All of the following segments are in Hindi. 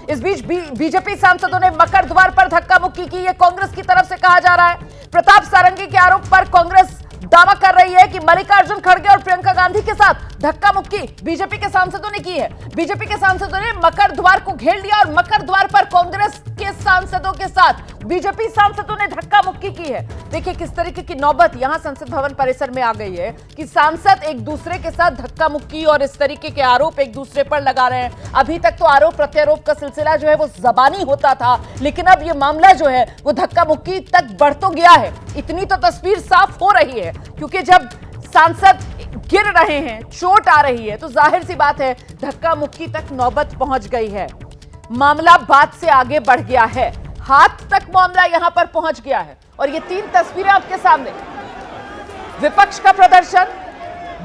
इस बीच बीजेपी सांसदों ने मकर द्वार पर धक्का मुक्की की, ये कांग्रेस की तरफ से कहा जा रहा है। प्रताप सारंगी के आरोप पर कांग्रेस दावा कर रही है कि मल्लिकार्जुन खड़गे और प्रियंका गांधी के साथ धक्का मुक्की बीजेपी के सांसदों ने की है। बीजेपी के सांसदों ने मकर द्वार को घेर लिया और मकर द्वार पर कांग्रेस के सांसदों के साथ बीजेपी सांसदों ने धक्का मुक्की की है। देखिए किस तरीके की नौबत यहां संसद भवन परिसर में आ गई है कि सांसद एक दूसरे के साथ धक्का मुक्की और इस तरीके के आरोप एक दूसरे पर लगा रहे हैं। अभी तक तो आरोप प्रत्यारोप का सिलसिला जो है वो जबानी होता था, लेकिन अब ये मामला जो है वो धक्का मुक्की तक बढ़ तो गया है। इतनी तो तस्वीर साफ हो रही है, क्योंकि जब सांसद गिर रहे हैं, चोट आ रही है, तो जाहिर सी बात है धक्का मुक्की तक नौबत पहुंच गई है। मामला बात से आगे बढ़ गया है, हाथ तक मामला यहां पर पहुंच गया है। और ये 3 तस्वीरें आपके सामने, विपक्ष का प्रदर्शन,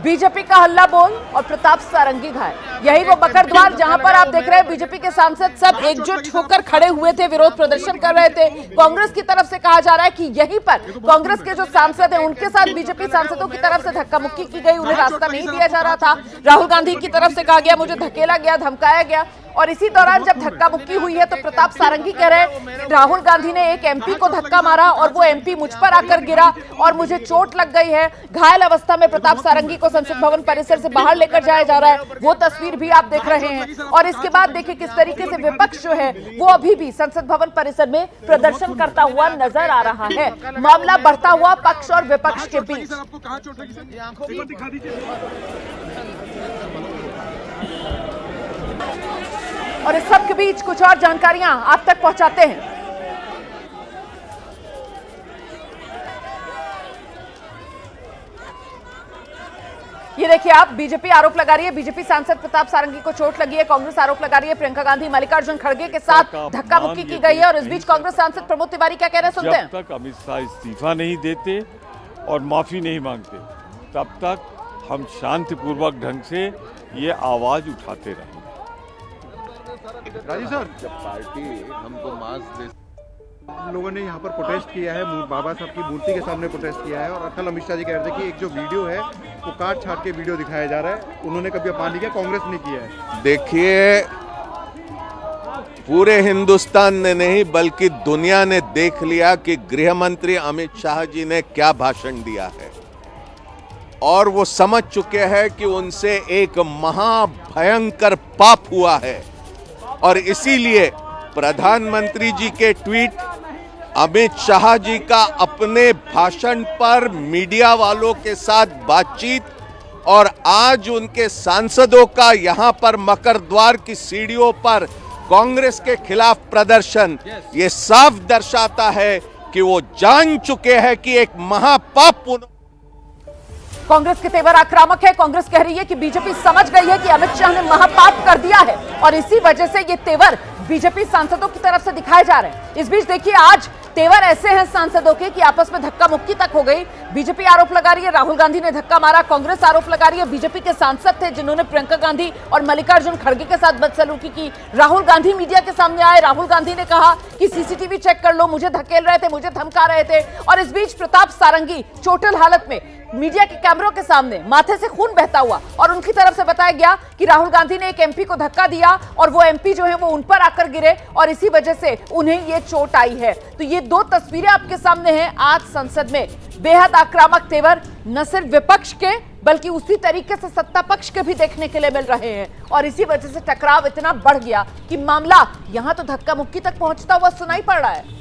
बीजेपी का हल्ला बोल और प्रताप सारंगी घायल। यही वो मकर द्वार जहां पर आप देख रहे हैं बीजेपी के सांसद सब एकजुट होकर खड़े हुए थे, विरोध प्रदर्शन कर रहे थे। कांग्रेस की तरफ से कहा जा रहा है कि यहीं पर कांग्रेस के जो सांसद हैं उनके साथ बीजेपी सांसदों की तरफ से धक्का मुक्की की गई, उन्हें रास्ता नहीं दिया जा रहा था। राहुल गांधी की तरफ से कहा गया मुझे धकेला गया, धमकाया गया। और इसी दौरान जब धक्का मुक्की हुई है तो प्रताप सारंगी कह रहे हैं राहुल गांधी ने एक एमपी को धक्का मारा और वो एमपी मुझ पर आकर गिरा और मुझे चोट लग गई है। घायल अवस्था में प्रताप सारंगी को संसद भवन परिसर से बाहर लेकर जाया जा रहा है, वो तस्वीर भी आप देख रहे हैं। और इसके बाद देखिए किस तरीके से विपक्ष जो है वो अभी भी संसद भवन परिसर में प्रदर्शन करता हुआ नजर आ रहा है। मामला बढ़ता हुआ पक्ष और विपक्ष के बीच। और इस सब के बीच कुछ और जानकारियां आप तक पहुंचाते हैं। ये देखिए आप, बीजेपी आरोप लगा रही है, बीजेपी सांसद प्रताप सारंगी को चोट लगी है। कांग्रेस आरोप लगा रही है प्रियंका गांधी मल्लिकार्जुन खड़गे के साथ धक्का मुक्की की गई है। और इस बीच कांग्रेस सांसद प्रमोद तिवारी क्या कह रहे हैं, सुनते हैं। जब तक अमित शाह इस्तीफा नहीं देते और माफी नहीं मांगते तब तक हम शांतिपूर्वक ढंग से ये आवाज उठाते रहेंगे। राजीव सर, जब पार्टी हमको मास्क दे, लोगों ने यहाँ पर प्रोटेस्ट किया है, बाबा साहब की मूर्ति के सामने प्रोटेस्ट किया है। और कल अमित शाह जी कह रहे थे कि एक जो वीडियो है वो काट छाट के वीडियो दिखाया जा रहा है, उन्होंने कभी अपमान नहीं किया, कांग्रेस ने किया है। देखिए, पूरे हिंदुस्तान ने नहीं बल्कि दुनिया ने देख लिया कि गृह मंत्री अमित शाह जी ने क्या भाषण दिया है और वो समझ चुके हैं कि उनसे एक महाभयंकर पाप हुआ है। और इसीलिए प्रधानमंत्री जी के ट्वीट, अमित शाह जी का अपने भाषण पर मीडिया वालों के साथ बातचीत और आज उनके सांसदों का यहां पर मकर द्वार की सीढ़ियों पर कांग्रेस के खिलाफ प्रदर्शन, ये साफ दर्शाता है कि वो जान चुके हैं कि एक महापाप। कांग्रेस के तेवर आक्रामक है। कांग्रेस कह रही है कि बीजेपी समझ गई है कि अमित शाह ने महापाप कर दिया है और इसी वजह से ये तेवर बीजेपी सांसदों की तरफ से दिखाए जा रहे हैं। इस बीच देखिए आज तेवर ऐसे हैं सांसदों के कि आपस में धक्का मुक्की तक हो गई। बीजेपी आरोप लगा रही है राहुल गांधी ने धक्का मारा, कांग्रेस आरोप लगा रही है बीजेपी के सांसद थे जिन्होंने प्रियंका गांधी और मल्लिकार्जुन खड़गे के साथ बदसलूकी की। राहुल गांधी मीडिया के सामने आए, राहुल गांधी ने कहा कि सीसीटीवी चेक कर लो, मुझे धकेल रहे थे, मुझे धमका रहे थे। और इस बीच प्रताप सारंगी चोटिल हालत में मीडिया के कैमरों के सामने माथे से खून बहता हुआ और उनकी तरफ से बताया गया कि राहुल गांधी ने एक एमपी को धक्का दिया और वो एमपी जो है वो उन पर आकर गिरे और इसी वजह से उन्हें ये चोट आई है। तो ये 2 तस्वीरें आपके सामने हैं आज संसद में। बेहद आक्रामक तेवर न सिर्फ विपक्ष के बल्कि उसी तरीके से सत्ता पक्ष के भी देखने के लिए मिल रहे हैं। और इसी वजह से टकराव इतना बढ़ गया कि मामला यहां तो धक्का मुक्की तक पहुंचता हुआ सुनाई पड़ रहा है।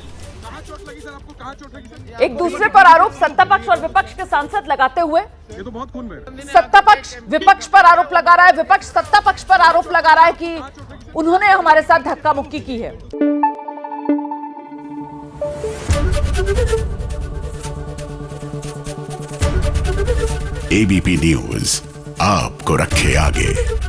एक दूसरे पर आरोप सत्ता पक्ष और विपक्ष के सांसद लगाते हुए, ये तो बहुत खून में सत्ता पक्ष विपक्ष पर आरोप लगा रहा है, विपक्ष सत्ता पक्ष पर आरोप लगा रहा है कि उन्होंने हमारे साथ धक्का मुक्की की है। एबीपी न्यूज आपको रखे आगे।